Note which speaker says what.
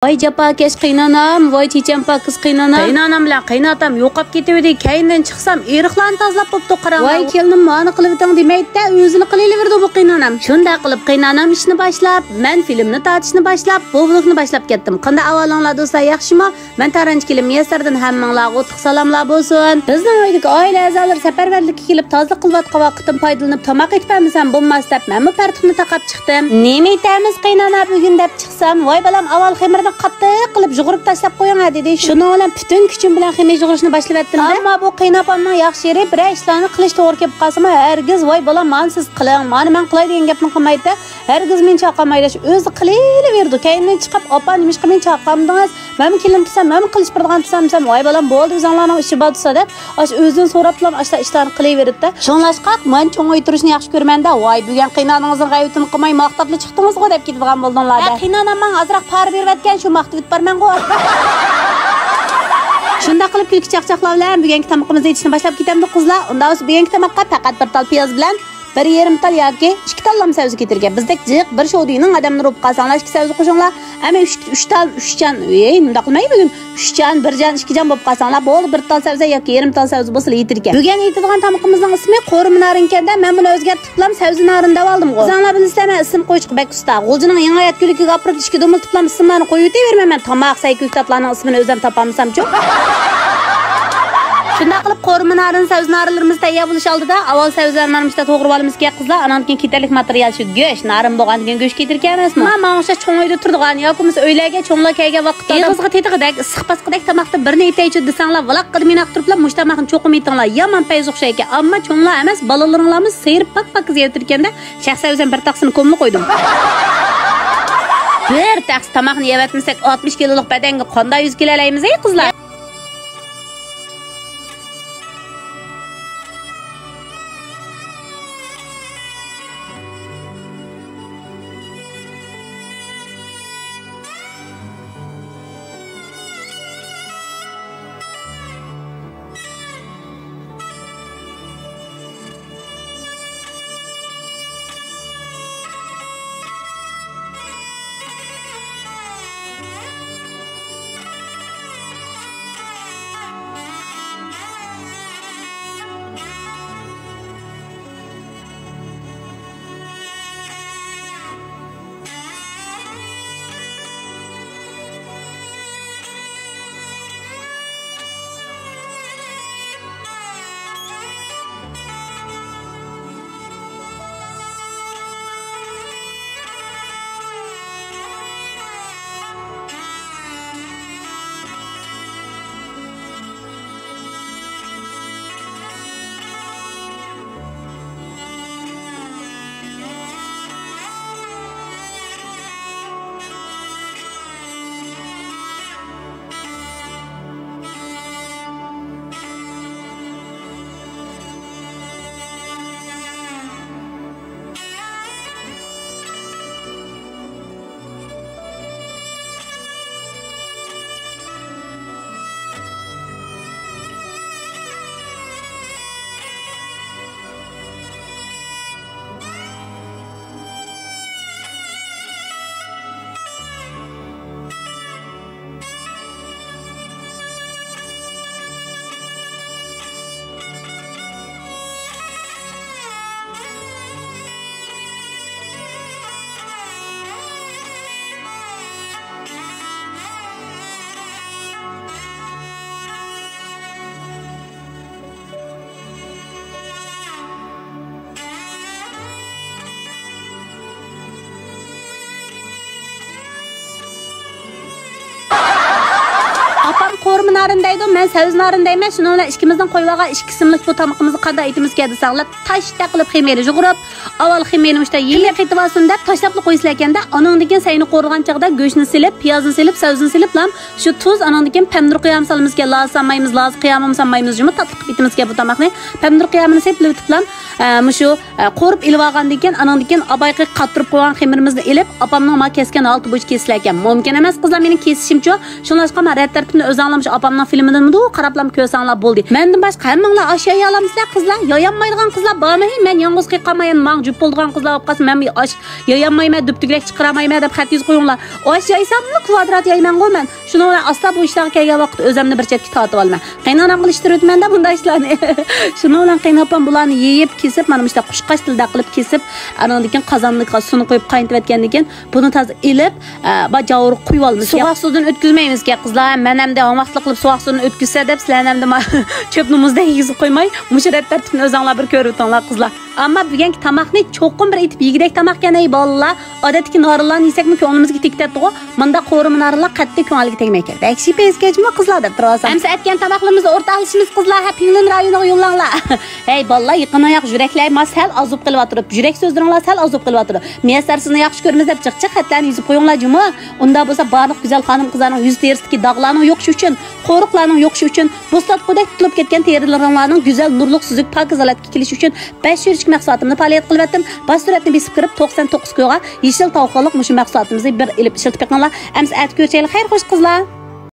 Speaker 1: Voy japakesh qiynanam, voy chechanpa qiz qiynanam. Qiynanam bilan qiynatam yo'qab ketibdi. Keyindan chiqsam, eriqlarni tozalab bo'pti qarang. Voy kelinim, mani qilib o'ting demaydi-da, o'zini qilaverdi bu qiynanam. Shunda qilib qiynanam ishni boshlab, men filmni tortishni boshlab, bu vlogni boshlab ketdim. Qanday avvalinglar do'stlar, yaxshimi? Men Taranch Kilim Miyasardan hammanglarga o'tliq salomlar bo'lsin. Bizning oydagi oila a'zolari safarbarlikka kelib tozalik qilayotgan vaqtdan foydalanib tomoq etpamizam bo'lmas deb men partuqni taqab chiqdim. Nima aytamiz qiynanam bugun deb chiqsam, voy balam avval xamirni qattiq qilib yug'urib tashlab qo'ying dedi. Shuni bilan butun kuchim bilan ximir yug'urishni boshlab etdim. Ammo bu qiynapamning yaxshi yeri bir ishlarni qilish to'g'ri kelib qolsa, hargiz voy bolam, men siz qiling, men qilay degan gapni qilmaydi. Hargiz men chaqamaydi. O'zi qilaverdi. Keyindan chiqib, opa nima ish qilmay chaqamdingiz? Men kelim desam, men qilish birgan desam, voy bolam bo'ldi, o'zinglarning ishi bo'lsa deb, o'zidan so'rab bilan ishlarni qilaverdi. Shunlashqa men cho'ng o'tirishni yaxshi ko'rmanda, voy bugun qiynaningizning g'ayutini qilmay maqtabli chiqdingiz-ku deb ketadigan bo'ldinglar. Qiynanam men azroq par berayotgan shu maqtib barman-ku. Shunda qilib kulki chaqchaqlar bilan bugungi tamoqimizni yetishni boshlab ketamiz qizlar. Undan so'ng bugungi tamoqqa faqat bir tal piyoz bilan 1,5 tal yoki 2 tallam savzi ketirgan. Bizdek jiq bir shodiyning odamni urib qolsanglar 2 savzi qo'shinglar. Ama 3 tal 3 jan, nima qilmay bugun 3 jan, 1 jan, 2 jan bo'lib qolsanglar bo'ldi, 1 tal savzi yoki 1,5 tal savzi bo'lsa yetirgan. Bugun yetadigan tamoqimizning ismi qo'rmi narinkanda. Men buni o'zgartirib bilan savzi narini deb oldim. Sizlar bilasizlar, ism qo'yishga bak usta. G'uljining yangi hayot kuliga olib ishga dumil tiplam ismlarni qo'yib o'taverman. Men tamoq sayko'ktatlarning ismini o'zim topolmasam-chi. Shunda qilib qo'rminarin savznarlarimiz tayyor bo'lish oldida avval savzlarimizni to'g'rib olamiz kerak qizlar. Andan keyin ketarlik material shu go'sht, narim bo'lgan degan go'sht ketirganmizmi? Men o'sha cho'ng uyda turdigan yoki biz uylarga cho'nglar kelgan vaqtda yig'izga tetig'idak, issiqpasqidek tomoqda bir neytaychi desanglar, valaq qilib turiblar, mushtamaqni cho'qim etinglar. Yaman payz o'xshay ekan. Ammo cho'nglar emas, bolalaringlarimiz seyir pak yetirganda shaxsiy o'zim bir taqsini ko'mni qo'ydim. Bir taqs tomoqni yevatmasak 60 kiloluk badanga qanday 100 kilo alaymiz ey qizlar? Qo'rmi narindaydi, men savz narindayman. Shuni bilan ikkimizdan qo'yvaga 2 qismlik bu tamoqimizni qanday aytimiz keldi desanglar, tashda qilib ximeri yug'urib, avval ximeni mushta yilib ketib olsin deb tashlab qo'yislar ekanda, anandikin sayni qo'rg'an chaqda go'shtni silib, piyozni silib, savzni silib ham shu tuz anandikin pamdur qiyam salimizga lazammaymiz, laz qiyamim sanmaymiz, jumi tatbiq etimizga bu tamoqni pamdur qiyamini silib bitiblam, mushu qo'rib ilib olgandan keyin anandikin abayqi qattirib qo'ygan ximirimizni ilib, opamning ma kesgan 6 bo'ch kesilar ekan. Mumkin emas qizlar, mening kesishimcha, shunlashqa men rad tartibni o'zim ko'rsanglar, opamning filmidanmi qarablam ko'rsanglar bo'ldi. Mendan boshqa hammanglar aşağı yalamsizlar qizlar. Yayanmaydigan qizlar bormi? Men yolg'iz qilqamayman, men jup bo'lgan qizlar olib qolsa, men ash yayanmayman, dubduglak chiqaramayman deb xat yozib qo'yinglar. Ash yaysammi, kvadrat yayman-ku men. Shuni bilan asta bu ishlarga kelgan vaqt o'zimni bir chetga tortib olman. Qaynonam qilishtirib o'tmanda bunday ishlarni. Shuni bilan qaynopam bularni yeyib, kesib, mana bu qushqash tilda qilib kesib, anandan qozonga suvni qo'yib qaynatib etgandan keyin buni toza ilib, bajavur qo'yib olamiz. Sovuq suvdan o'tkazmaymiz ki qizlar. Men hamda vaqtli qilib sovuq suvni o'tkazsa deb sizlar hamda cho'pni muzda yigizib qo'ymay, musharat tartibini o'zinglar bir ko'rib o'tinglar qizlar. Ammo bugungi tamoqni cho'qim bir etib yegidek tamoq ekan bolalar. Odatdagi norillarni yesakmi ko'nglimizga tektatdi-ku. Munda qo'rim norillar qattiq ko'ngilga tegmaydi. Dakshi peskachmi qizlar deb turasam. Hamsa aytgan tamoqlarimizni o'rtaqlashimiz qizlar, Pinglin rayoniga yo'llanglar. Hey bolalar, yiqin oyoq yuraklar sal azub qilib o'tirib, yurak so'zlaringlar sal azub qilib o'tirib. Miyaslar sizni yaxshi ko'ramiz deb chiq-chiq xatlarni yozib qo'yinglar juma. Unda bo'lsa barliq go'zal xonim qizlarning yuz terisidagi dog'larning yo'qishi uchun, qo'riqlarning yo'qishi uchun, bo'slatqudek tutilib ketgan terilaringlarning go'zal nurliq suzuk pokiz holatga kelishi uchun 5 yillik mahsulotimni faoliyat qilib etdim. Bas suratni besib kirib 99 ko'ga yeshil tovuqliq mushu mahsulotimizni bir ilib ishlatib qo'yinglar. Amsa at ko'rchaylik. Xayr xo'sh qizlar.